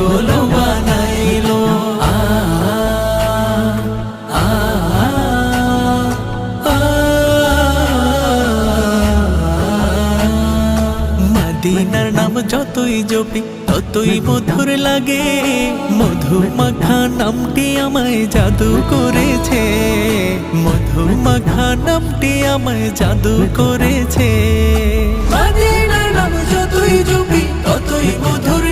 হলো বানাইলো। মদিনার নাম যতই জপি ততই মধুর লাগে, মধু মাখা নামটি আমায় জাদু করেছে, মধু মাখা নামটি আমায় জাদু করেছে। মদিনার নাম যতই জপি ততই মধুর